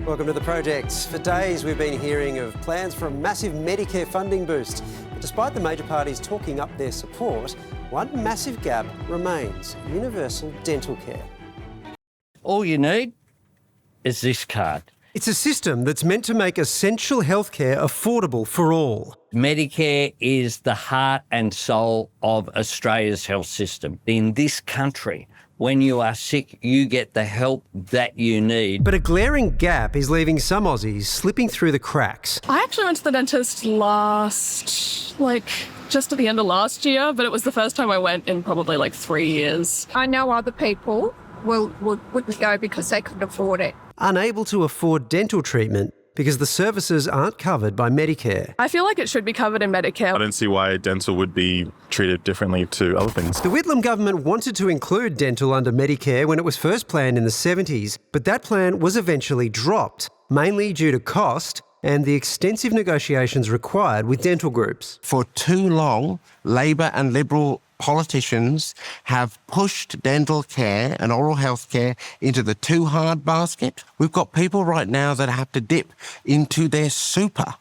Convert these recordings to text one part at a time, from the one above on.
Welcome to The Project. For days we've been hearing of plans for a massive Medicare funding boost. But despite the major parties talking up their support, one massive gap remains: universal dental care. All you need is this card. It's a system that's meant to make essential healthcare affordable for all. Medicare is the heart and soul of Australia's health system. In this country, when you are sick, you get the help that you need. But a glaring gap is leaving some Aussies slipping through the cracks. I actually went to the dentist just at the end of last year, but it was the first time I went in probably 3 years. I know other people wouldn't go because they couldn't afford it. Unable to afford dental treatment because the services aren't covered by Medicare. I feel like it should be covered in Medicare. I don't see why dental would be treated differently to other things. The Whitlam government wanted to include dental under Medicare when it was first planned in the 70s, but that plan was eventually dropped, mainly due to cost and the extensive negotiations required with dental groups. For too long, Labor and Liberal politicians have pushed dental care and oral health care into the too hard basket. We've got people right now that have to dip into their super.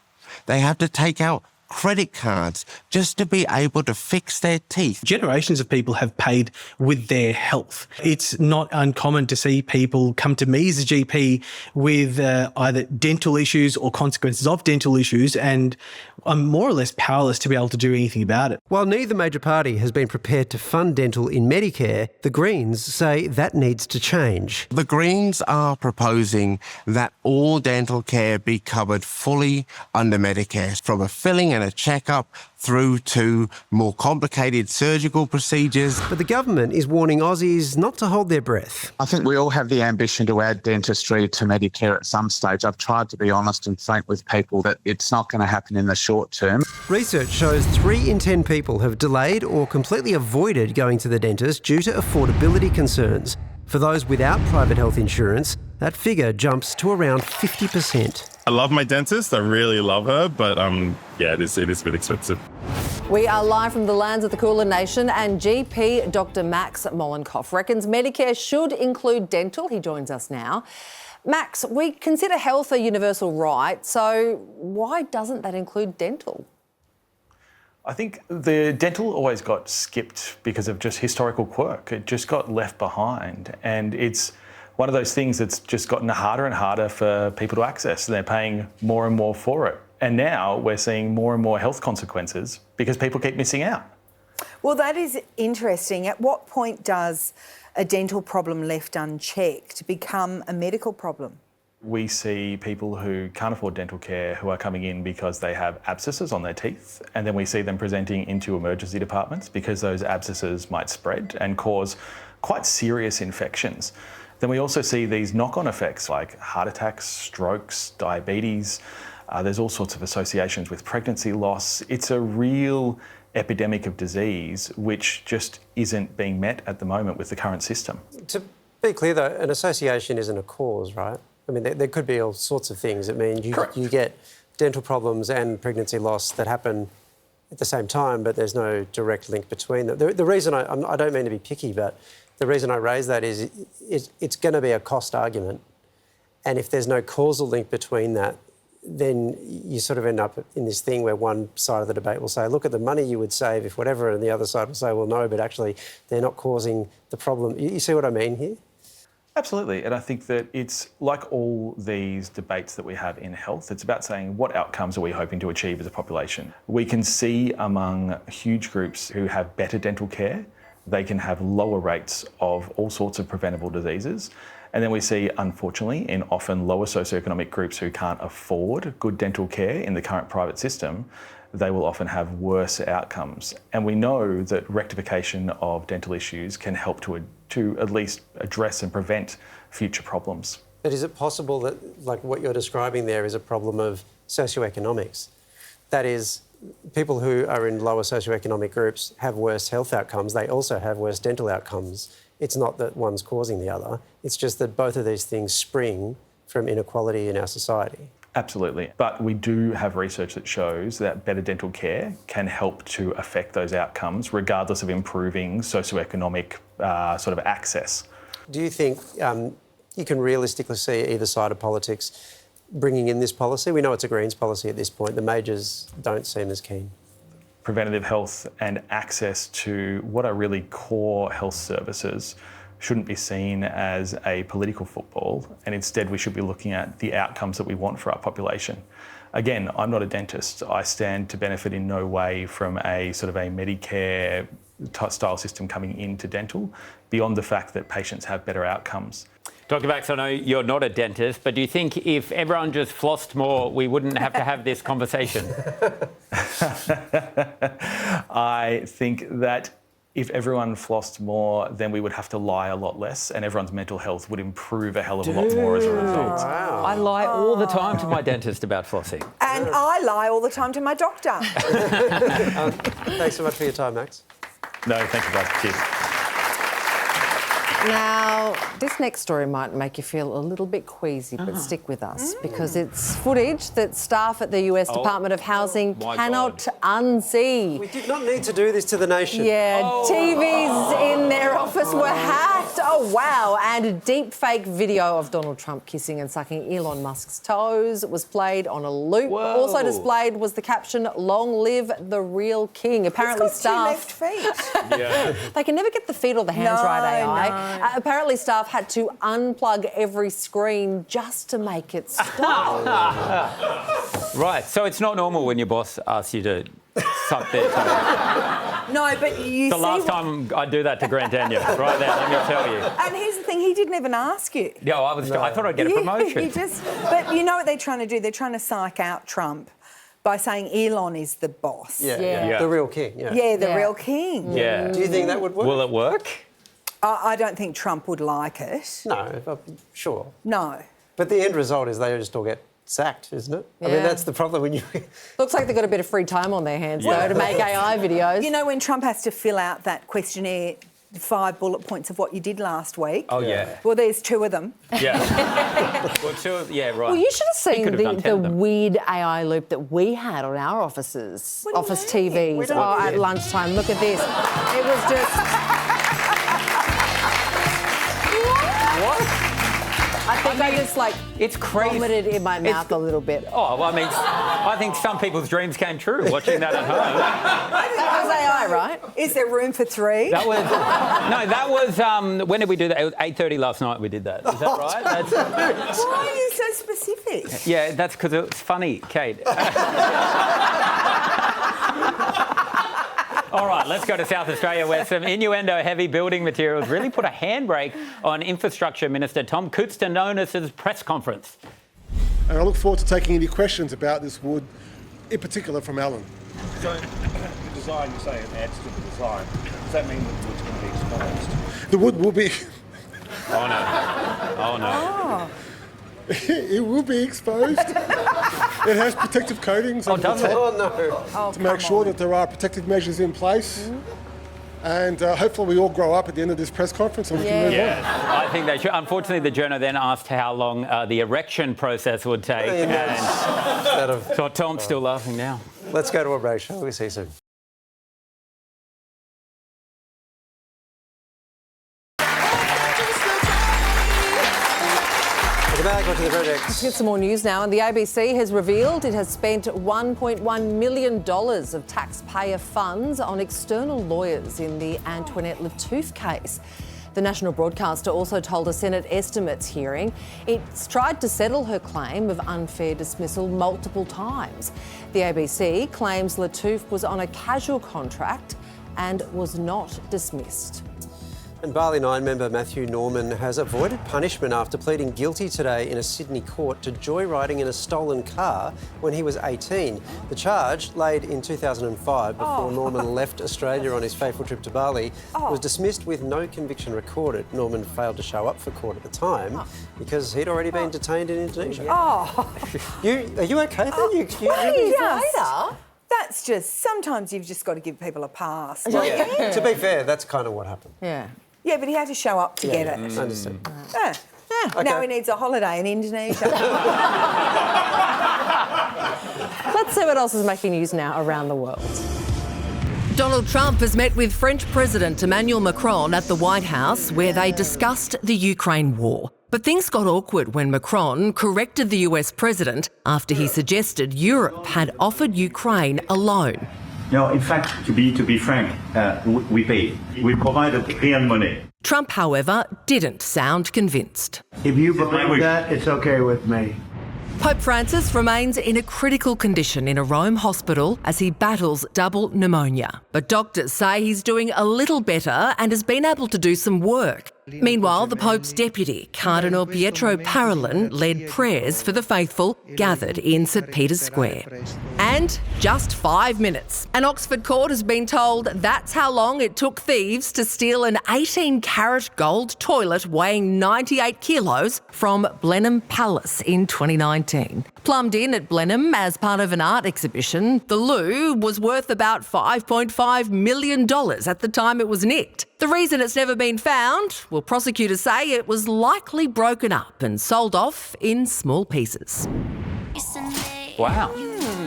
They have to take out credit cards just to be able to fix their teeth. Generations of people have paid with their health. It's not uncommon to see people come to me as a GP with either dental issues or consequences of dental issues, and I'm more or less powerless to be able to do anything about it. While neither major party has been prepared to fund dental in Medicare, the Greens say that needs to change. The Greens are proposing that all dental care be covered fully under Medicare, from a filling and a checkup through to more complicated surgical procedures. But the government is warning Aussies not to hold their breath. I think we all have the ambition to add dentistry to Medicare at some stage. I've tried to be honest and frank with people that it's not going to happen in the short term. Research shows 3 in 10 people have delayed or completely avoided going to the dentist due to affordability concerns. For those without private health insurance, that figure jumps to around 50%. I love my dentist. I really love her, but it is a bit expensive. We are live from the lands of the Kulin Nation, and GP Dr. Max Mollenkopf reckons Medicare should include dental. He joins us now. Max, we consider health a universal right, so why doesn't that include dental? I think the dental always got skipped because of just historical quirk. It just got left behind, and it's one of those things that's just gotten harder and harder for people to access. They're paying more and more for it. And now we're seeing more and more health consequences because people keep missing out. Well, that is interesting. At what point does a dental problem left unchecked become a medical problem? We see people who can't afford dental care who are coming in because they have abscesses on their teeth, and then we see them presenting into emergency departments because those abscesses might spread and cause quite serious infections. Then we also see these knock-on effects like heart attacks, strokes, diabetes. There's all sorts of associations with pregnancy loss. It's a real epidemic of disease which just isn't being met at the moment with the current system. To be clear though, an association isn't a cause, right? I mean, there could be all sorts of things. I mean, you get dental problems and pregnancy loss that happen at the same time, but there's no direct link between them. The reason I don't mean to be picky, but the reason I raise that is it's going to be a cost argument. And if there's no causal link between that, then you sort of end up in this thing where one side of the debate will say, look at the money you would save if whatever, and the other side will say, well, no, but actually they're not causing the problem. You see what I mean here? Absolutely, and I think that it's like all these debates that we have in health, it's about saying what outcomes are we hoping to achieve as a population. We can see among huge groups who have better dental care, they can have lower rates of all sorts of preventable diseases. And then we see, unfortunately, in often lower socioeconomic groups who can't afford good dental care in the current private system, they will often have worse outcomes. And we know that rectification of dental issues can help to at least address and prevent future problems. But is it possible that, like what you're describing there, is a problem of socioeconomics? That is, people who are in lower socioeconomic groups have worse health outcomes. They also have worse dental outcomes. It's not that one's causing the other. It's just that both of these things spring from inequality in our society. Absolutely. But we do have research that shows that better dental care can help to affect those outcomes regardless of improving socioeconomic sort of access. Do you think you can realistically see either side of politics bringing in this policy? We know it's a Greens policy at this point. The majors don't seem as keen. Preventative health and access to what are really core health services shouldn't be seen as a political football, and instead we should be looking at the outcomes that we want for our population. Again, I'm not a dentist. I stand to benefit in no way from a sort of a Medicare style system coming into dental, beyond the fact that patients have better outcomes. Dr. Bax, I know you're not a dentist, but do you think if everyone just flossed more, we wouldn't have to have this conversation? I think that if everyone flossed more, then we would have to lie a lot less, and everyone's mental health would improve a hell of a lot more as a result. Wow. I lie all the time to my dentist about flossing. And I lie all the time to my doctor. Thanks so much for your time, Max. No, thank you, guys. Cheers. Now, this next story might make you feel a little bit queasy, but stick with us because it's footage that staff at the US Department of Housing cannot unsee. We did not need to do this to the nation. Yeah, TVs in their office were hacked. Oh, wow. And a deep fake video of Donald Trump kissing and sucking Elon Musk's toes was played on a loop. Whoa. Also displayed was the caption, "Long live the real king." Apparently He's got two left feet. Yeah. They can never get the feet or the hands right, AI. Apparently staff had to unplug every screen just to make it stop. Right, so it's not normal when your boss asks you to suck their toe. No, but you The see... last time I do that to Grant Daniel, right there, let me tell you. And here's the thing, he didn't even ask you. Yeah, I thought I'd get a promotion. But you know what they're trying to do? They're trying to psych out Trump by saying Elon is the boss. Yeah. The real king. Yeah, the real king. Yeah. Do you think that would work? Will it work? I don't think Trump would like it. No, I'm sure. No. But the end result is they just all get sacked, isn't it? I mean, Yeah. that's the problem when you... Looks like they've got a bit of free time on their hands, though, to make AI videos. You know, when Trump has to fill out that questionnaire, the 5 bullet points of what you did last week. Oh, yeah. Well, there's 2 of them. Yeah. Yeah, right. Well, you should have He seen could have done 10 the of them. weird AI loop that we had on our offices, What do you office mean? We TVs, don't at lunchtime. Look at this. It was just... What? I think I just, It's crazy. vomited in my mouth a little bit. Oh, well, I mean, I think some people's dreams came true watching that at home. That was AI, right? Is there room for 3? That was, when did we do that? It was 8:30 last night we did that. Is that right? Why are you so specific? Yeah, that's because it's funny, Kate. All right, let's go to South Australia where some innuendo-heavy building materials really put a handbrake on Infrastructure Minister Tom Koutsantonis' press conference. And I look forward to taking any questions about this wood, in particular from Alan. So, the design, you say it adds to the design. Does that mean that the wood's going to be exposed? The wood will be... Oh, no. Oh, no. It will be exposed. It has protective coatings on the top to make sure that there are protective measures in place. And hopefully we all grow up at the end of this press conference and we can move on. I think they should. Unfortunately, the journo then asked how long the erection process would take. So Tom's still laughing now. Let's go to a break, shall we? See you soon. Let's get some more news now. And the ABC has revealed it has spent $1.1 million of taxpayer funds on external lawyers in the Antoinette Lattouf case. The national broadcaster also told a Senate estimates hearing it's tried to settle her claim of unfair dismissal multiple times. The ABC claims Lattouf was on a casual contract and was not dismissed. And Barley 9 member Matthew Norman has avoided punishment after pleading guilty today in a Sydney court to joyriding in a stolen car when he was 18. The charge, laid in 2005 before Norman left Australia on his fateful trip to Bali, was dismissed with no conviction recorded. Norman failed to show up for court at the time because he'd already been detained in Indonesia. Are you okay then? That's just, sometimes you've just got to give people a pass. To be fair, that's kind of what happened. Yeah, but he had to show up to get it. I understand. Now he needs a holiday in Indonesia. Let's see what else is making news now around the world. Donald Trump has met with French President Emmanuel Macron at the White House, where they discussed the Ukraine war. But things got awkward when Macron corrected the US president after he suggested Europe had offered Ukraine a loan. No, in fact, to be frank, we paid. We provided real money. Trump, however, didn't sound convinced. If you believe that, it's okay with me. Pope Francis remains in a critical condition in a Rome hospital as he battles double pneumonia. But doctors say he's doing a little better and has been able to do some work. Meanwhile, the Pope's deputy, Cardinal Pietro Parolin, led prayers for the faithful gathered in St Peter's Square. And just 5 minutes. An Oxford court has been told that's how long it took thieves to steal an 18-carat gold toilet weighing 98 kilos from Blenheim Palace in 2019. Plumbed in at Blenheim as part of an art exhibition, the loo was worth about $5.5 million at the time it was nicked. The reason it's never been found? Well, prosecutors say it was likely broken up and sold off in small pieces. Wow.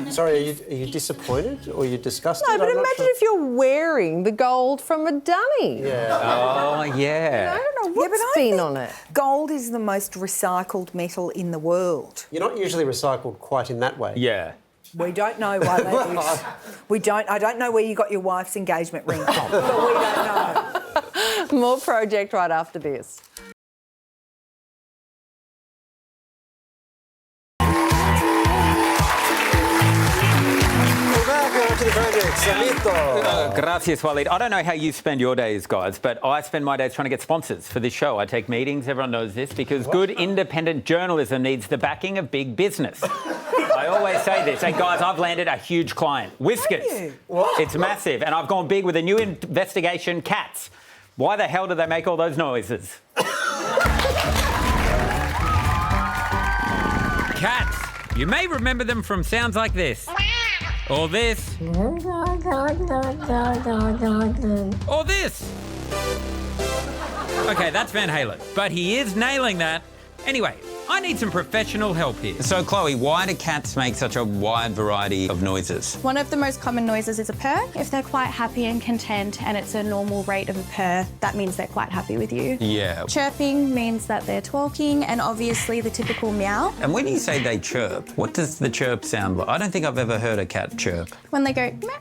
Sorry, are you disappointed or are you disgusted? No, but I'm not imagine sure. if you're wearing the gold from a dummy. Yeah. Oh, yeah. I don't know Yeah, but what's I been think on it. Gold is the most recycled metal in the world. You're not usually recycled quite in that way. Yeah. We don't know why that is. I don't know where you got your wife's engagement ring from, but we don't know. More Project right after this. Gracias, Walid. I don't know how you spend your days, guys, but I spend my days trying to get sponsors for this show. I take meetings, everyone knows this, because good independent journalism needs the backing of big business. I always say this. Hey, guys, I've landed a huge client. Whiskers. It's massive. And I've gone big with a new investigation, cats. Why the hell do they make all those noises? Cats. You may remember them from sounds like this. Or this. Or this. Okay, that's Van Halen. But he is nailing that. Anyway, I need some professional help here. So, Chloe, why do cats make such a wide variety of noises? One of the most common noises is a purr. If they're quite happy and content and it's a normal rate of a purr, that means they're quite happy with you. Yeah. Chirping means that they're talking, and obviously the typical meow. And when you say they chirp, what does the chirp sound like? I don't think I've ever heard a cat chirp. When they go meow.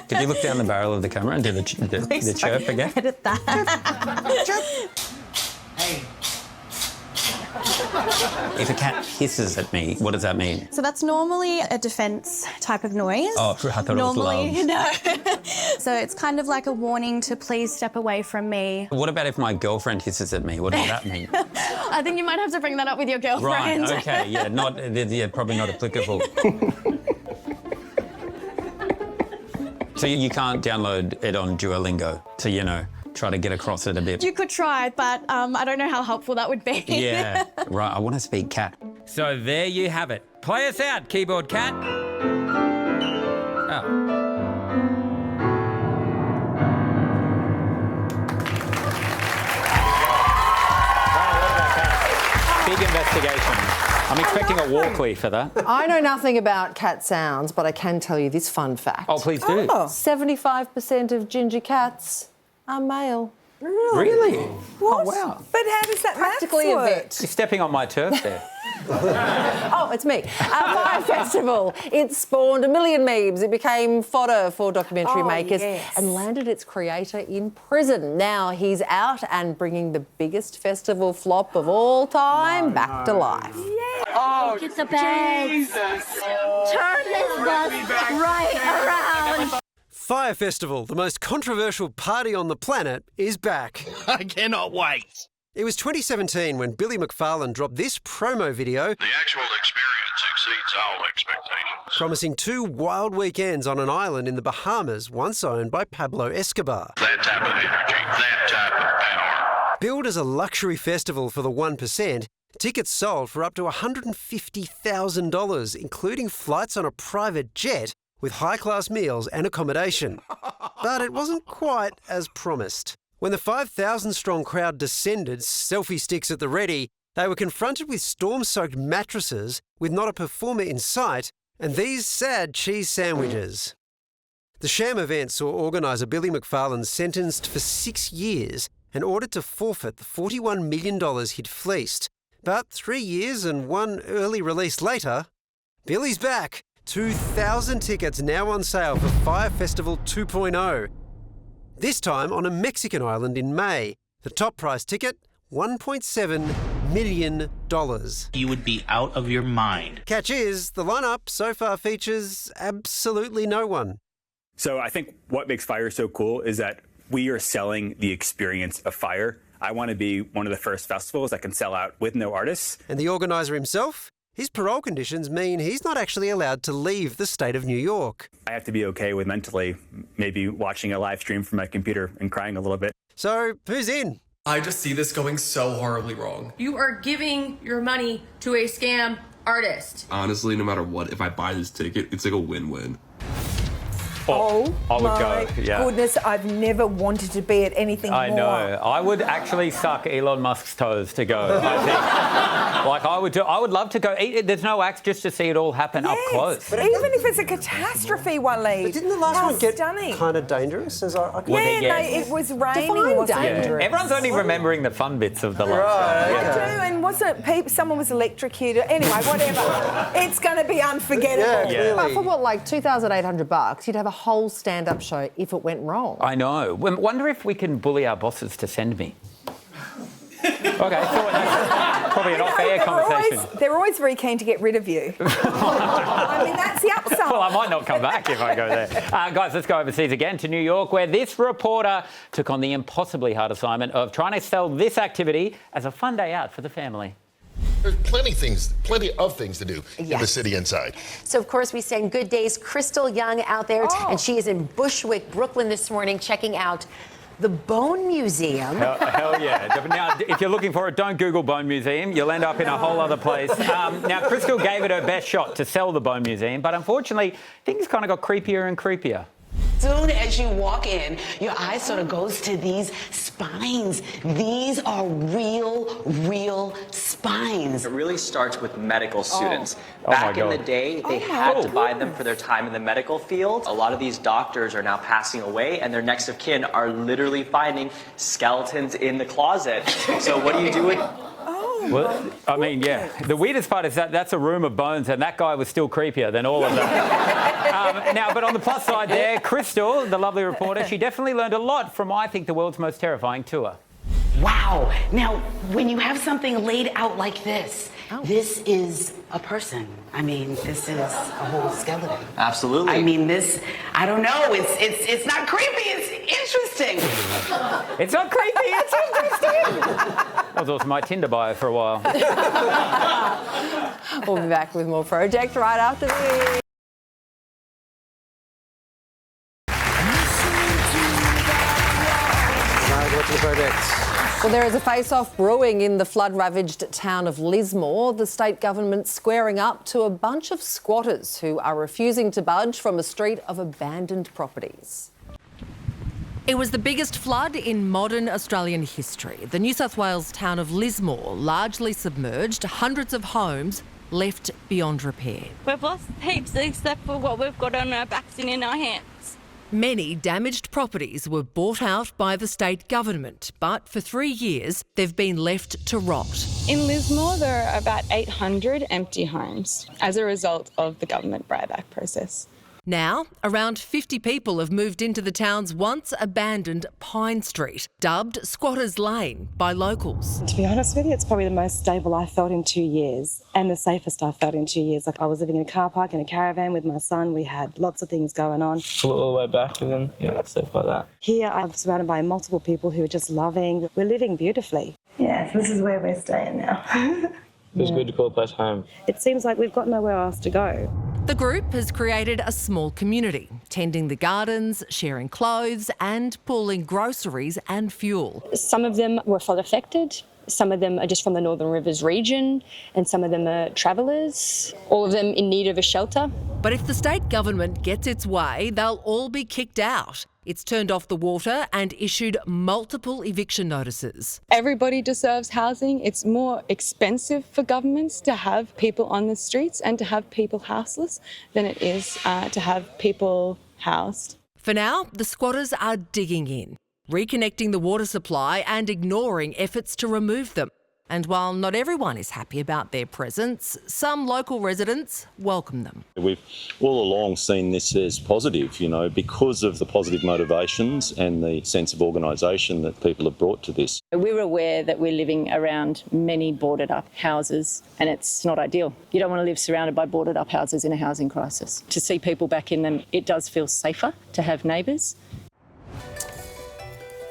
Could you look down the barrel of the camera and do the chirp again? Edit that. If a cat hisses at me, what does that mean? So that's normally a defense type of noise. Oh, I thought it was love. No. So it's kind of like a warning to please step away from me. What about if my girlfriend hisses at me? What does that mean? I think you might have to bring that up with your girlfriend. Right, okay, yeah, probably not applicable. So you can't download it on Duolingo to, try to get across it a bit. You could try, but I don't know how helpful that would be. Yeah, right, I want to speak cat. So there you have it. Play us out, keyboard cat. Oh. Big investigation. I'm expecting a Walkley for that. I know nothing about cat sounds, but I can tell you this fun fact. Oh, please do. 75% of ginger cats are male. Really? What? Oh, wow. But how does that Practically a work? vet. You're stepping on my turf there. Oh, it's me. Fyre Festival. It spawned a million memes. It became fodder for documentary makers and landed its creator in prison. Now he's out and bringing the biggest festival flop of all time back to life. Oh, get the bags. Turn this bus right around. Fyre Festival, the most controversial party on the planet, is back. I cannot wait. It was 2017 when Billy McFarlane dropped this promo video. The actual experience exceeds all expectations. Promising 2 wild weekends on an island in the Bahamas, once owned by Pablo Escobar. That type of energy, that type of power. Billed as a luxury festival for the 1%, tickets sold for up to $150,000, including flights on a private jet with high-class meals and accommodation. But it wasn't quite as promised. When the 5,000-strong crowd descended, selfie sticks at the ready, they were confronted with storm-soaked mattresses with not a performer in sight and these sad cheese sandwiches. The sham event saw organiser Billy McFarlane sentenced for 6 years and ordered to forfeit the $41 million he'd fleeced. But 3 years and one early release later, Billy's back. 2,000 tickets now on sale for Fyre Festival 2.0. This time on a Mexican island in May. The top price ticket, $1.7 million. You would be out of your mind. Catch is, the lineup so far features absolutely no one. So I think what makes Fyre so cool is that we are selling the experience of Fyre. I want to be one of the first festivals that can sell out with no artists. And the organiser himself? His parole conditions mean he's not actually allowed to leave the state of New York. I have to be okay with mentally maybe watching a live stream from my computer and crying a little bit. So, who's in? I just see this going so horribly wrong. You are giving your money to a scam artist. Honestly, no matter what, if I buy this ticket, it's like a win-win. Oh, I would my go, yeah. goodness, I've never wanted to be at anything more. I know. I would actually suck Elon Musk's toes to go, I think. Like, I would love to go. There's no acts just to see it all happen up close. But even if it's a catastrophe, Waleed. But didn't the last one get kind of dangerous? It was raining, wasn't it? Everyone's only remembering the fun bits of the last I one. do, and wasn't it? Someone was electrocuted. Anyway, whatever. It's going to be unforgettable. But for what, like $2,800, you'd have a whole stand-up show if it went wrong. I know. Wonder if we can bully our bosses to send me. Okay, so that's probably an off-air conversation. They're always very keen to get rid of you. I mean, that's the upside. Well, I might not come back if I go there. Guys, let's go overseas again to New York, where this reporter took on the impossibly hard assignment of trying to sell this activity as a fun day out for the family. There's plenty of things to do in the city inside. So, of course, we send good days Crystal Young out there, and she is in Bushwick, Brooklyn this morning, checking out the Bone Museum. Hell yeah. Now, if you're looking for it, don't Google Bone Museum. You'll end up in a whole other place. Now, Crystal gave it her best shot to sell the Bone Museum, but unfortunately, things kind of got creepier and creepier. Soon as you walk in, your eye sort of goes to these spines. These are real spines. It really starts with medical students. Oh Back my in God. the day, they had to buy them for their time in the medical field. A lot of these doctors are now passing away, and their next of kin are literally finding skeletons in the closet. So what do you do with... Well, I mean, yeah. The weirdest part is that that's a room of bones, and that guy was still creepier than all of them. Now, but on the plus side there, Crystal, the lovely reporter, she definitely learned a lot from, I think, the world's most terrifying tour. Wow. Now, when you have something laid out like this, this is a person. I mean, this is a whole skeleton. Absolutely. I mean, I don't know. It's not creepy. It's interesting. It's not creepy. It's interesting. That was also my Tinder bio for a while. We'll be back with more Project right after this. What's the project? Well, there is a face-off brewing in the flood-ravaged town of Lismore. The state government squaring up to a bunch of squatters who are refusing to budge from a street of abandoned properties. It was the biggest flood in modern Australian history. The New South Wales town of Lismore largely submerged, hundreds of homes left beyond repair. We've lost heaps except for what we've got on our backs and in our hands. Many damaged properties were bought out by the state government, but for 3 years they've been left to rot. In Lismore, there are about 800 empty homes as a result of the government buyback process. Now, around 50 people have moved into the town's once abandoned Pine Street, dubbed Squatters Lane by locals. To be honest with you, it's probably the most stable I've felt in 2 years and the safest I've felt in 2 years. Like, I was living in a car park in a caravan with my son. We had lots of things going on. Pull it all the way back and then, stuff like that. Here, I'm surrounded by multiple people who are just loving. We're living beautifully. Yeah, this is where we're staying now. Feels good to call a place home. It seems like we've got nowhere else to go. The group has created a small community, tending the gardens, sharing clothes and pooling groceries and fuel. Some of them were flood affected. Some of them are just from the Northern Rivers region, and some of them are travellers, all of them in need of a shelter. But if the state government gets its way, they'll all be kicked out. It's turned off the water and issued multiple eviction notices. Everybody deserves housing. It's more expensive for governments to have people on the streets and to have people houseless than it is to have people housed. For now, the squatters are digging in. reconnecting the water supply and ignoring efforts to remove them. And while not everyone is happy about their presence, some local residents welcome them. We've all along seen this as positive, because of the positive motivations and the sense of organisation that people have brought to this. We're aware that we're living around many boarded up houses and it's not ideal. You don't want to live surrounded by boarded up houses in a housing crisis. To see people back in them, it does feel safer to have neighbours.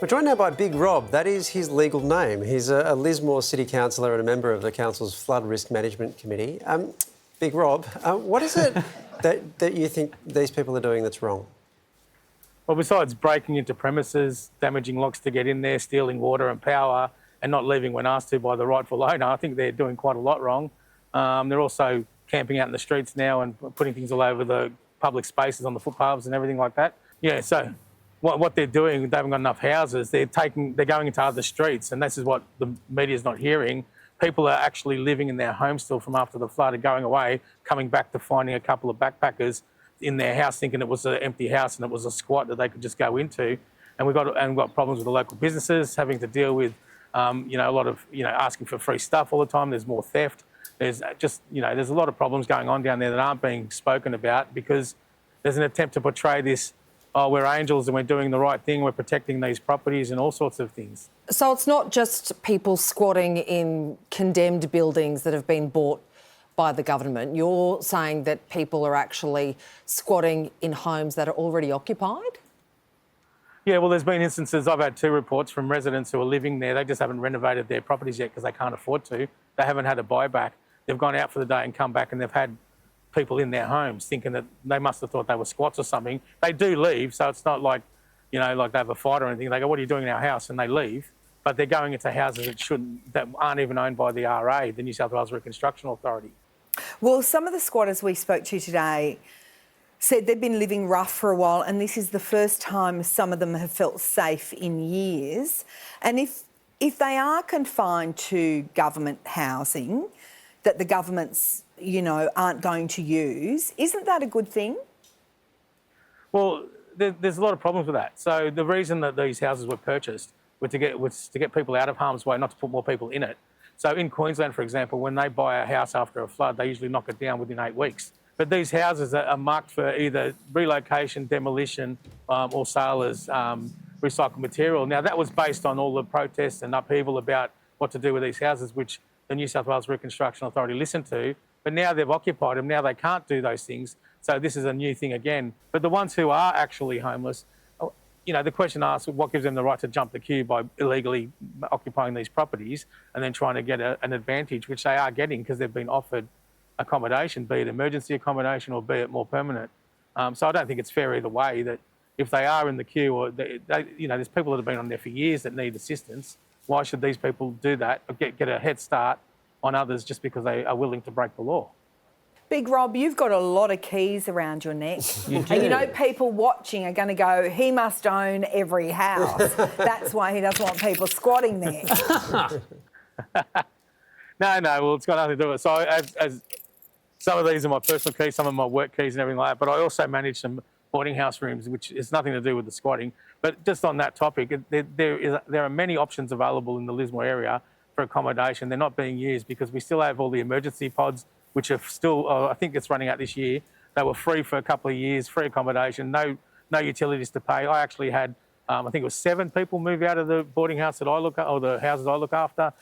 We're joined now by Big Rob. That is his legal name. He's a Lismore City Councillor and a member of the Council's Flood Risk Management Committee. Big Rob, what is it that you think these people are doing that's wrong? Well, besides breaking into premises, damaging locks to get in there, stealing water and power, and not leaving when asked to by the rightful owner, I think they're doing quite a lot wrong. They're also camping out in the streets now and putting things all over the public spaces on the footpaths and everything like that. Yeah, so what they're doing, they haven't got enough houses, they're going into other streets, and this is what the media's not hearing. People are actually living in their homes still from after the flood, and going away, coming back to finding a couple of backpackers in their house thinking it was an empty house and it was a squat that they could just go into. And we've got problems with the local businesses having to deal with a lot of asking for free stuff all the time. There's more theft. There's just there's a lot of problems going on down there that aren't being spoken about because there's an attempt to portray this, oh, we're angels and we're doing the right thing, we're protecting these properties and all sorts of things. So it's not just people squatting in condemned buildings that have been bought by the government. You're saying that people are actually squatting in homes that are already occupied? Yeah, well, there's been instances, I've had 2 reports from residents who are living there. They just haven't renovated their properties yet because they can't afford to. They haven't had a buyback. They've gone out for the day and come back and they've had people in their homes thinking that they must have thought they were squats or something. They do leave, so it's not like, like they have a fight or anything. They go, what are you doing in our house? And they leave. But they're going into houses that aren't even owned by the RA, the New South Wales Reconstruction Authority. Well, some of the squatters we spoke to today said they've been living rough for a while and this is the first time some of them have felt safe in years. And if they are confined to government housing that the government's aren't going to use, isn't that a good thing? Well, there's a lot of problems with that. So the reason that these houses were purchased was to get people out of harm's way, not to put more people in it. So in Queensland, for example, when they buy a house after a flood, they usually knock it down within 8 weeks. But these houses are marked for either relocation, demolition, or sale as recycled material. Now, that was based on all the protests and upheaval about what to do with these houses, which the New South Wales Reconstruction Authority listened to. But now they've occupied them, now they can't do those things. So this is a new thing again. But the ones who are actually homeless, the question asks, what gives them the right to jump the queue by illegally occupying these properties and then trying to get an advantage, which they are getting because they've been offered accommodation, be it emergency accommodation or be it more permanent. So I don't think it's fair either way that if they are in the queue or there's people that have been on there for years that need assistance, why should these people do that or get a head start on others just because they are willing to break the law? Big Rob, you've got a lot of keys around your neck. You do. And people watching are going to go, he must own every house. That's why he doesn't want people squatting there. No, well, it's got nothing to do with it. So as some of these are my personal keys, some of my work keys and everything like that, but I also manage some boarding house rooms, which has nothing to do with the squatting. But just on that topic, there are many options available in the Lismore area for accommodation. They're not being used because we still have all the emergency pods, which are still, I think it's running out this year. They were free for a couple of years, free accommodation, no utilities to pay. I actually had, I think it was 7 people move out of the boarding house that I look at, or the houses I look after,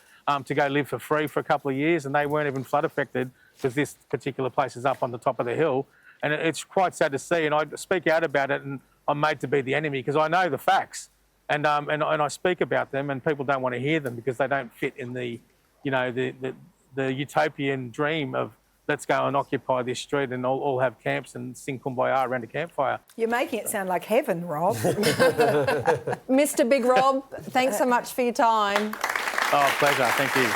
to go live for free for a couple of years, and they weren't even flood affected because this particular place is up on the top of the hill. And it's quite sad to see, and I speak out about it, and I'm made to be the enemy because I know the facts, and I speak about them, and people don't want to hear them because they don't fit in the utopian dream of let's go and occupy this street and all have camps and sing Kumbaya around a campfire. You're making it sound like heaven, Rob. Mr. Big Rob, thanks so much for your time. Oh, pleasure. Thank you.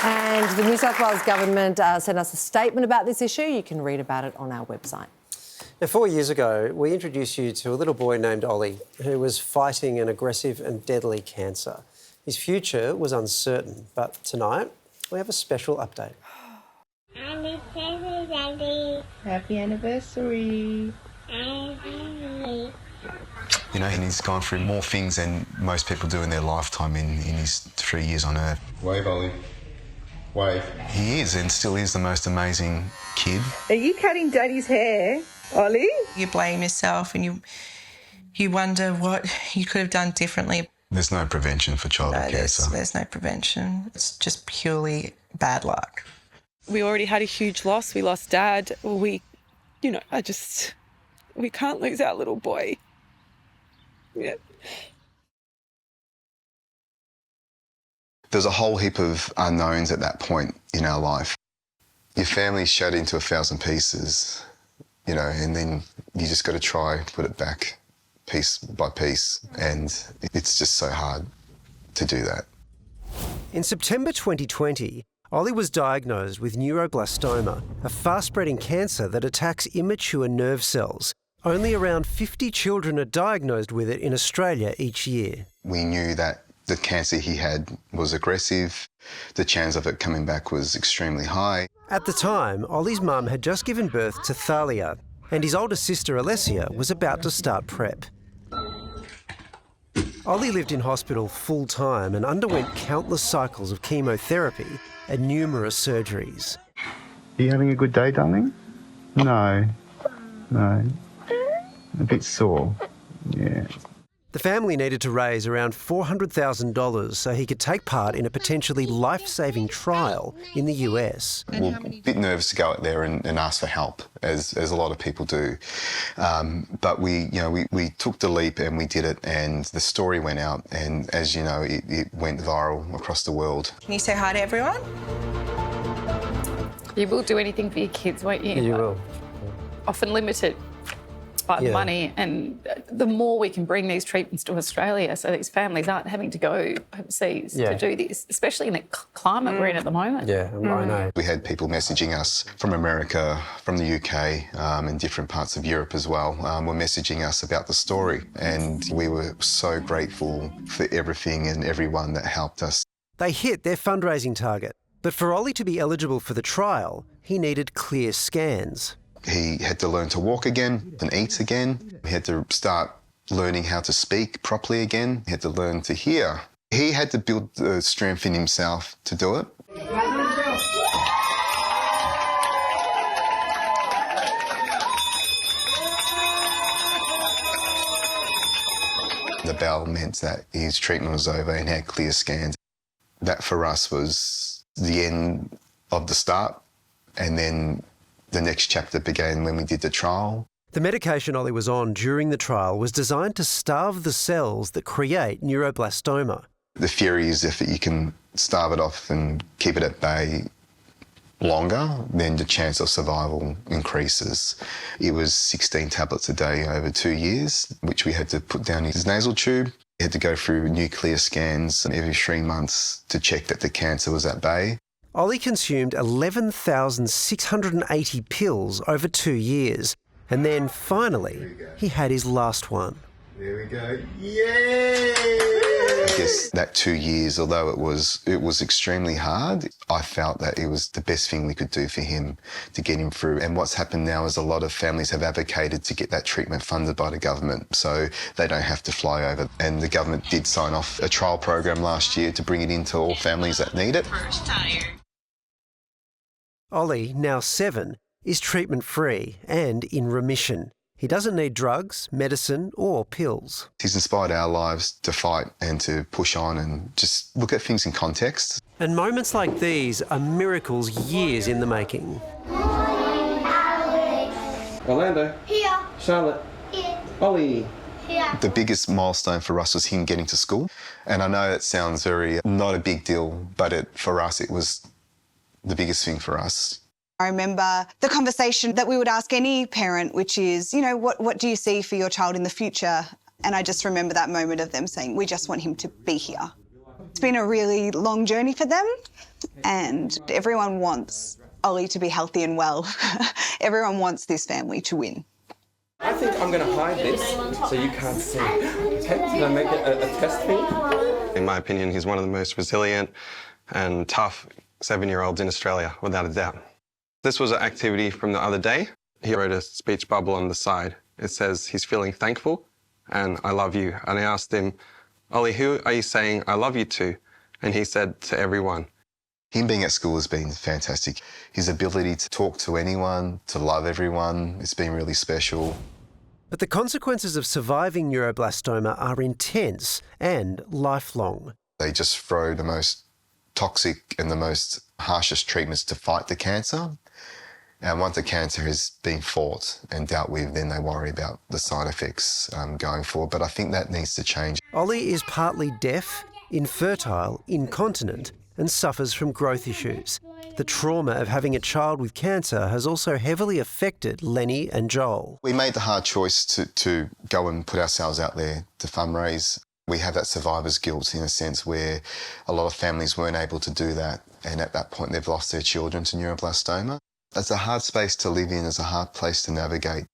And the New South Wales Government sent us a statement about this issue. You can read about it on our website. Now, 4 years ago, we introduced you to a little boy named Ollie who was fighting an aggressive and deadly cancer. His future was uncertain, but tonight we have a special update. Happy anniversary. Happy anniversary. You know, and he's gone through more things than most people do in their lifetime in his 3 years on Earth. Wave, Ollie. Wave. He is and still is the most amazing kid. Are you cutting Daddy's hair, Ollie? You blame yourself and you wonder what you could have done differently. There's no prevention for childhood cancer. There's no prevention. It's just purely bad luck. We already had a huge loss. We lost Dad. We can't lose our little boy. Yeah. There's a whole heap of unknowns at that point in our life. Your family's shattered into 1,000 pieces, you know, and then you just got to try put it back piece by piece, and it's just so hard to do that. In September 2020, Ollie was diagnosed with neuroblastoma, a fast-spreading cancer that attacks immature nerve cells. Only around 50 children are diagnosed with it in Australia each year. We knew that the cancer he had was aggressive. The chance of it coming back was extremely high. At the time, Ollie's mum had just given birth to Thalia, and his older sister Alessia was about to start prep. Ollie lived in hospital full-time and underwent countless cycles of chemotherapy and numerous surgeries. Are you having a good day, darling? No. A bit sore. Yeah. The family needed to raise around $400,000 so he could take part in a potentially life-saving trial in the US. We were a bit nervous to go out there and ask for help, as a lot of people do. But we took the leap and we did it, and the story went out, and as you know, it went viral across the world. Can you say hi to everyone? You will do anything for your kids, won't you? You will. Often limited by the money, and the more we can bring these treatments to Australia so these families aren't having to go overseas to do this, especially in the climate we're in at the moment. Yeah, I know. We had people messaging us from America, from the UK, and different parts of Europe as well, were messaging us about the story, and we were so grateful for everything and everyone that helped us. They hit their fundraising target, but for Ollie to be eligible for the trial, he needed clear scans. He had to learn to walk again and eat again. He had to start learning how to speak properly again. He had to learn to hear. He had to build the strength in himself to do it. The bell meant that his treatment was over and he had clear scans. That for us was the end of the start, and then the next chapter began when we did the trial. The medication Ollie was on during the trial was designed to starve the cells that create neuroblastoma. The theory is if you can starve it off and keep it at bay longer, then the chance of survival increases. It was 16 tablets a day over 2 years, which we had to put down his nasal tube. He had to go through nuclear scans every 3 months to check that the cancer was at bay. Ollie consumed 11,680 pills over 2 years, and then finally he had his last one. There we go. Yay! I guess that 2 years, although it was extremely hard, I felt that it was the best thing we could do for him to get him through. And what's happened now is a lot of families have advocated to get that treatment funded by the government so they don't have to fly over. And the government did sign off a trial program last year to bring it into all families that need it. Ollie, now 7, is treatment-free and in remission. He doesn't need drugs, medicine or pills. He's inspired our lives to fight and to push on and just look at things in context. And moments like these are miracles years in the making. Orlando. Here. Charlotte. Here. Ollie. Here. The biggest milestone for us was him getting to school. And I know it sounds very not a big deal, but for us it was the biggest thing for us. I remember the conversation that we would ask any parent, which is, what do you see for your child in the future? And I just remember that moment of them saying, we just want him to be here. It's been a really long journey for them, and everyone wants Ollie to be healthy and well. Everyone wants this family to win. I think I'm going to hide this so you can't see. Okay, did I make it a test for you? In my opinion, he's one of the most resilient and tough 7-year-olds in Australia, without a doubt. This was an activity from the other day. He wrote a speech bubble on the side. It says he's feeling thankful and I love you. And I asked him, Ollie, who are you saying I love you to? And he said, to everyone. Him being at school has been fantastic. His ability to talk to anyone, to love everyone, it's been really special. But the consequences of surviving neuroblastoma are intense and lifelong. They just throw the most toxic and the most harshest treatments to fight the cancer. And once the cancer has been fought and dealt with, then they worry about the side effects going forward. But I think that needs to change. Ollie is partly deaf, infertile, incontinent, and suffers from growth issues. The trauma of having a child with cancer has also heavily affected Lenny and Joel. We made the hard choice to go and put ourselves out there to fundraise. We have that survivor's guilt in a sense where a lot of families weren't able to do that, and at that point they've lost their children to neuroblastoma. It's a hard space to live in, it's a hard place to navigate.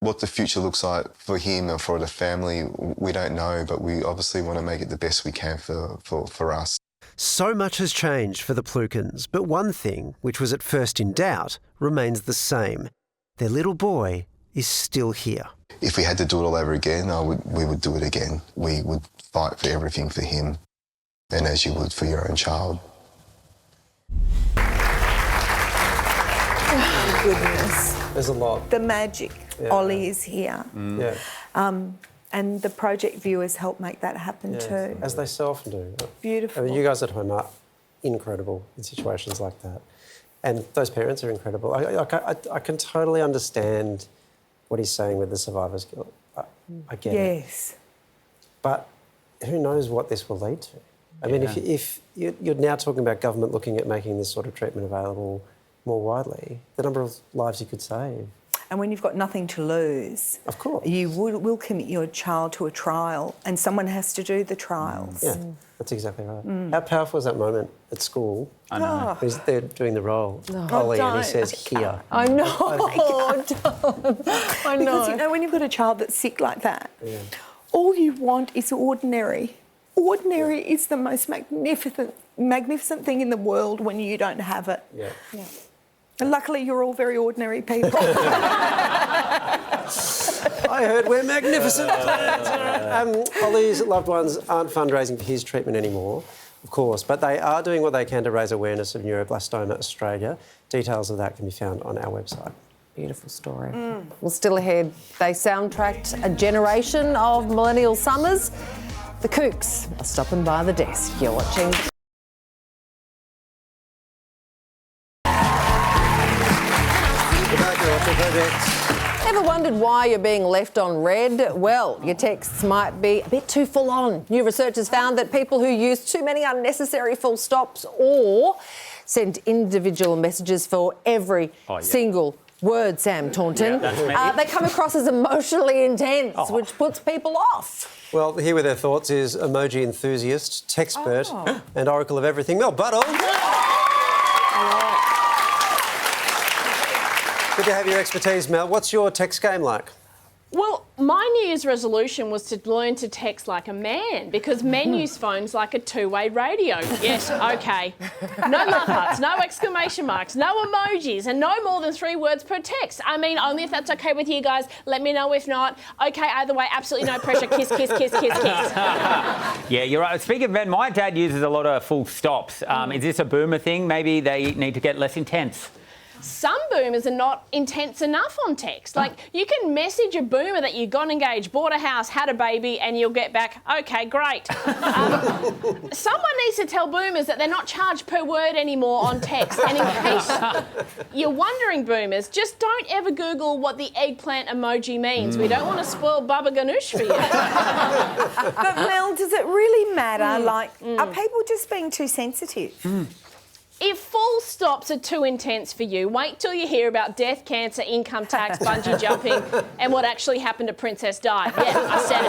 What the future looks like for him and for the family, we don't know, but we obviously want to make it the best we can for us. So much has changed for the Plukins, but one thing, which was at first in doubt, remains the same. Their little boy is still here. If we had to do it all over again, we would do it again. We would fight for everything for him, and as you would for your own child. Oh, goodness. There's a lot. The magic. Yeah. Ollie is here. Yeah. And the project viewers help make that happen too. As they so often do. Beautiful. I mean, you guys at home are incredible in situations like that. And those parents are incredible. I can totally understand what he's saying with the survivor's guilt. I get it. Yes. But who knows what this will lead to? I mean, if you're now talking about government looking at making this sort of treatment available more widely, the number of lives you could save. And when you've got nothing to lose, of course, you will commit your child to a trial, and someone has to do the trials. Yeah, that's exactly right. How powerful was that moment at school? I know. They're doing the role, Ollie, and he says, here. I know. I know. Because, you know, when you've got a child that's sick like that, all you want is ordinary. Ordinary is the most magnificent thing in the world when you don't have it. Yeah. And luckily, you're all very ordinary people. I heard we're magnificent. Ollie's loved ones aren't fundraising for his treatment anymore, of course, but they are doing what they can to raise awareness of neuroblastoma Australia. Details of that can be found on our website. Beautiful story. Well, still ahead, they soundtracked a generation of millennial summers. The Kooks are stopping by the desk. You're watching. Ever wondered why you're being left on red? Well, your texts might be a bit too full on. New research has found that people who use too many unnecessary full stops or send individual messages for every single word, Sam Taunton, they come across as emotionally intense, which puts people off. Well, here with their thoughts is emoji enthusiast, textpert, and oracle of everything, Mel Buttle. Good to have your expertise, Mel. What's your text game like? Well, my New Year's resolution was to learn to text like a man because men use phones like a two-way radio. Yes, OK. No love hearts, no exclamation marks, no emojis, and no more than 3 words per text. I mean, only if that's OK with you guys. Let me know if not. OK, either way, absolutely no pressure. Kiss, kiss, kiss, kiss, kiss. Yeah, you're right. Speaking of men, my dad uses a lot of full stops. Is this a boomer thing? Maybe they need to get less intense. Some boomers are not intense enough on text. Like, you can message a boomer that you got engaged, bought a house, had a baby, and you'll get back, OK, great. Someone needs to tell boomers that they're not charged per word anymore on text. And in case you're wondering, boomers, just don't ever Google what the eggplant emoji means. We don't want to spoil Baba Ganoush for you. But, Mel, does it really matter? Like, are people just being too sensitive? If full stops are too intense for you, wait till you hear about death, cancer, income tax, bungee jumping, and what actually happened to Princess Di. Yeah, I said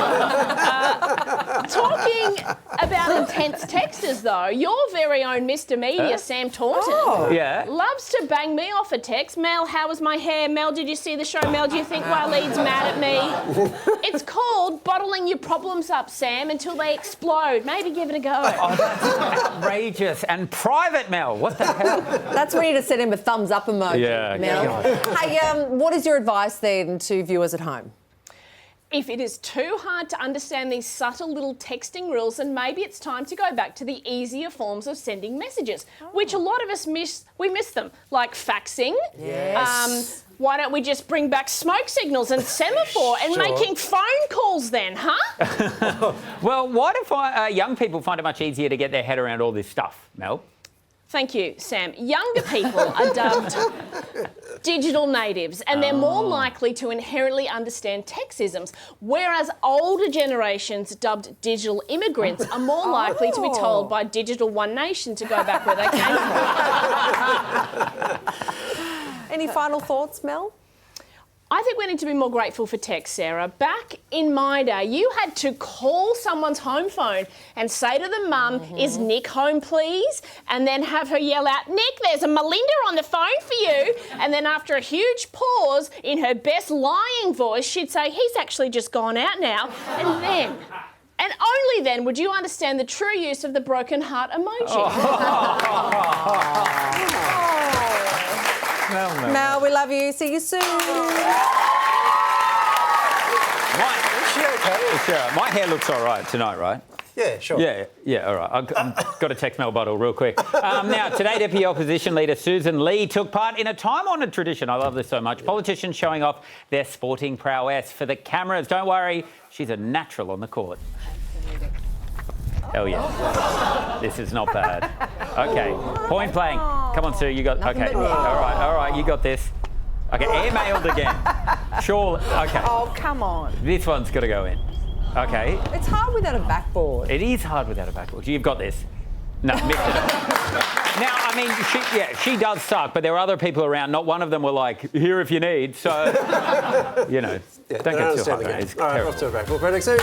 it. Talking about intense texters, though, your very own Mr. Media, Sam Taunton, loves to bang me off a text. Mel, how was my hair? Mel, did you see the show? Mel, do you think Waleed's mad at me? It's called bottling your problems up, Sam, until they explode. Maybe give it a go. Oh, that's outrageous. And private, Mel. What the hell? That's where you to send him a thumbs up emoji, Mel. Hey, what is your advice then to viewers at home? If it is too hard to understand these subtle little texting rules, then maybe it's time to go back to the easier forms of sending messages, which a lot of us miss. We miss them, like faxing. Yes. Why don't we just bring back smoke signals and semaphore and making phone calls then, huh? Well, what if young people find it much easier to get their head around all this stuff, Mel? Thank you, Sam. Younger people are dubbed digital natives, and they're more likely to inherently understand techisms, whereas older generations dubbed digital immigrants are more likely to be told by Digital One Nation to go back where they came from. Any final thoughts, Mel? I think we need to be more grateful for tech, Sarah. Back in my day, you had to call someone's home phone and say to the mum, is Nick home, please? And then have her yell out, Nick, there's a Melinda on the phone for you. And then after a huge pause, in her best lying voice, she'd say, he's actually just gone out now. And then, and only then, would you understand the true use of the broken heart emoji. Mel, we love you. See you soon. My hair looks all right tonight, right? Yeah, sure. Yeah, all right. I've got to text Mel bottle real quick. Now, today, Deputy Opposition Leader Susan Lee took part in a time-honoured tradition. I love this so much. Politicians showing off their sporting prowess for the cameras. Don't worry, she's a natural on the court. Hell yeah. This is not bad. Okay, point blank. Come on, Sue, you got... Okay, all right, you got this. Okay, air-mailed again. Sure, okay. Oh, come on. This one's got to go in. Okay. It's hard without a backboard. It is hard without a backboard. You've got this. No, mix it up. Now, I mean, she does suck, but there are other people around. Not one of them were like, here if you need. So, you know, don't get too hard. It's all right, terrible. off to a break. We'll predict soon.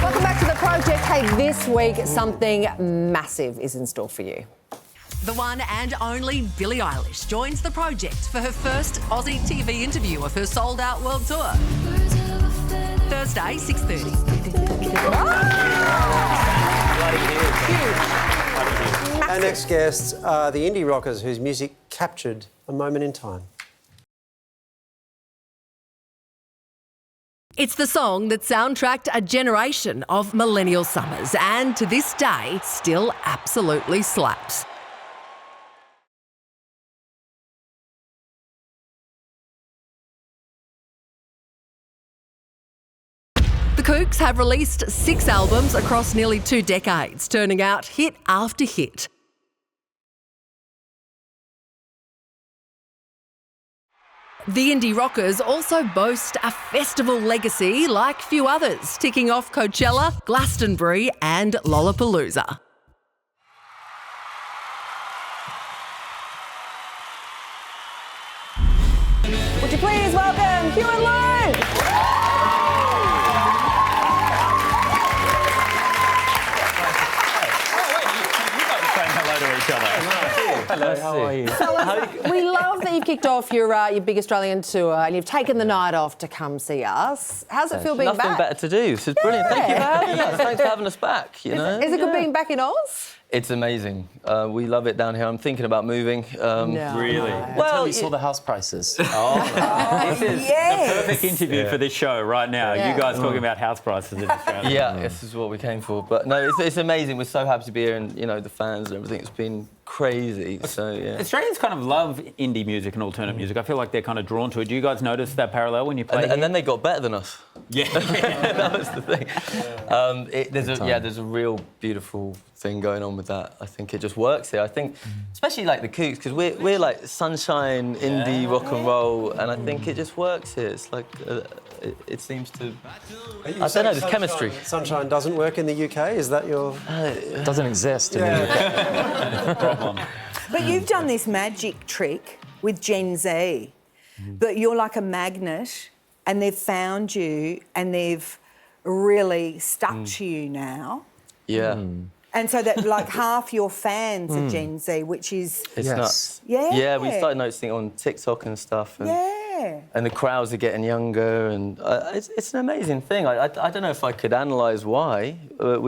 Welcome back to the project. Hey, this week something massive is in store for you. The one and only Billie Eilish joins the project for her first Aussie TV interview of her sold-out world tour. Thursday, 6:30. Our next guests are the indie rockers whose music captured a moment in time. It's the song that soundtracked a generation of millennial summers and to this day still absolutely slaps. The Kooks have released 6 albums across nearly 2 decades, turning out hit after hit. The indie rockers also boast a festival legacy like few others, ticking off Coachella, Glastonbury and Lollapalooza. Would you please welcome Hugh and Lou? Hello, how are you? We love that you've kicked off your big Australian tour and you've taken the night off to come see us. How's it feel being Nothing back? better to do. This is brilliant. Thank you for having us. Thanks for having us back. You know, Is it good being back in Oz? It's amazing. We love it down here. I'm thinking about moving. Really? Well, we saw the house prices. This is the perfect interview for this show right now. Yeah. You guys talking about house prices in Australia. Yeah, this is what we came for. But no, it's amazing. We're so happy to be here, and you know the fans and everything. It's been crazy. So yeah. Australians kind of love indie music and alternate music. I feel like they're kind of drawn to it. Do you guys notice that parallel when you play? And then they got better than us. Yeah, that was the thing. There's a real beautiful thing going on with that. I think it just works here. I think, especially like the Kooks, because we're like sunshine, indie, rock and roll, and I think it just works here. It's like it seems to. I don't know. There's chemistry. Sunshine doesn't work in the UK. Is that your? It doesn't exist in the UK. Problem. But you've done this magic trick with Gen Z, but you're like a magnet, and they've found you, and they've really stuck to you now. Yeah. And so that like half your fans are Gen Z, which is... It's nuts. Yeah. Yeah, we started noticing it on TikTok and stuff. And, and the crowds are getting younger, and it's an amazing thing. I don't know if I could analyse why, but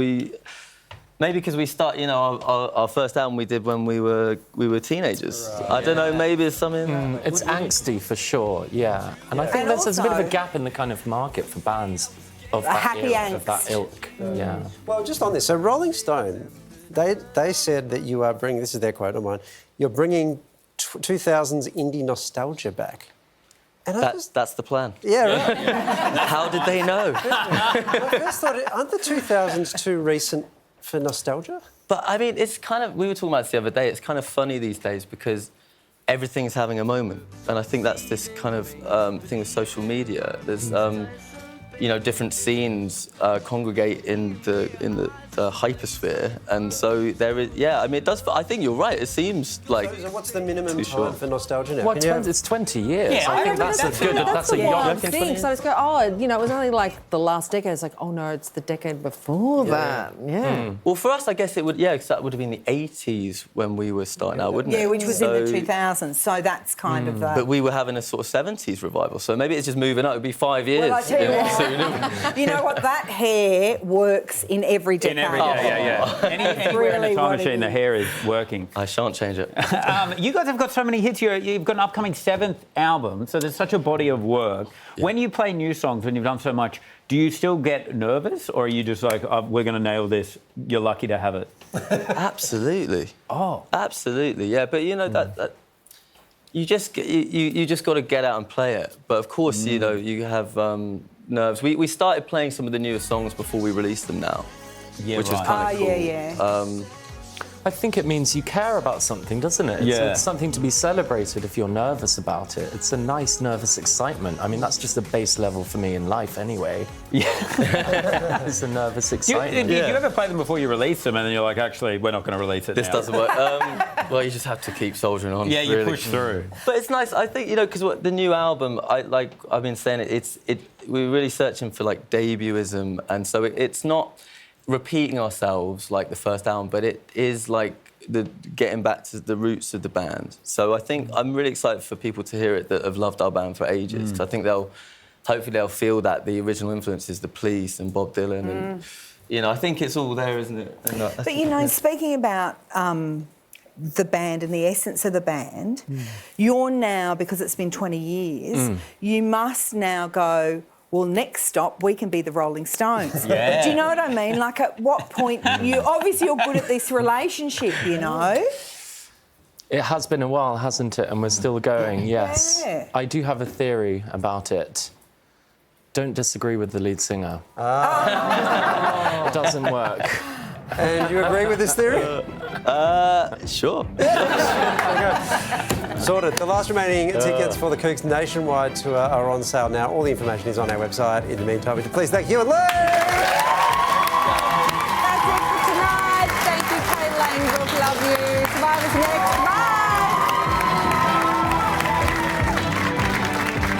Maybe because we start, you know, our first album we did when we were teenagers. Right. I don't know, maybe it's something... It's angsty for sure, yeah. And I think there's a bit of a gap in the kind of market for bands of that ilk. Yeah. Well, just on this, so Rolling Stone, they said that you are bringing, this is their quote, not mine, you're bringing 2000s indie nostalgia back. And that's the plan. Yeah, right. How did they know? I first thought, aren't the 2000s too recent for nostalgia? But, I mean, it's kind of... We were talking about this the other day. It's kind of funny these days because everything's having a moment. And I think that's this kind of thing with social media. There's, you know, different scenes congregate in the hypersphere. And so there is... Yeah, I mean, it does... I think you're right. It seems like... So what's the minimum time for nostalgia now? Well, it's 20 years. Yeah, I think that's a good... That's a young thing. So it's go, oh, you know, it was only like the last decade. It's like, oh no, it's the decade before that. Yeah. Well, for us, I guess it would... Yeah, because that would have been the 80s when we were starting out, wouldn't it? Yeah, which was in the 2000s. So that's kind of the... But we were having a sort of 70s revival. So maybe it's just moving up. It would be 5 years. Well, I tell you what, you know what? That hair works in every decade. In every day, yeah. Anywhere in the time machine, the hair is working. I shan't change it. You guys have got so many hits. You've got an upcoming 7th album, so there's such a body of work. Yeah. When you play new songs, when you've done so much, do you still get nervous, or are you just like, oh, we're going to nail this, you're lucky to have it? Absolutely. Oh. Absolutely, yeah. But, you know, that you just got to get out and play it. But, of course, you know, you have nerves. We started playing some of the newer songs before we released them now. Yeah, which is kind of cool. I think it means you care about something, doesn't it? It's something to be celebrated if you're nervous about it. It's a nice nervous excitement. I mean, that's just the base level for me in life anyway. Yeah. It's a nervous excitement. Do you ever play them before you release them and then you're like, actually, we're not going to release it This now? doesn't work. Well, you just have to keep soldiering on. Yeah, you really. push through. But it's nice, I think, you know, because the new album, I've been saying we're really searching for, like, debutism, and so it's not repeating ourselves like the first album, but it is like getting back to the roots of the band. So I think I'm really excited for people to hear it that have loved our band for ages. 'Cause I think hopefully they'll feel that the original influences, the Police and Bob Dylan, and you know, I think it's all there, isn't it? But you know, speaking about the band and the essence of the band, you're now, because it's been 20 years, you must now go, well, next stop, we can be the Rolling Stones. Yeah. Do you know what I mean? Like, at what point... Obviously, you're good at this relationship, you know? It has been a while, hasn't it? And we're still going, yes. Yeah. I do have a theory about it. Don't disagree with the lead singer. It doesn't work. And you agree with this theory? Sure. Sorted. The last remaining tickets for the Kooks nationwide tour are on sale now. All the information is on our website. In the meantime, would you please thank you and Lee?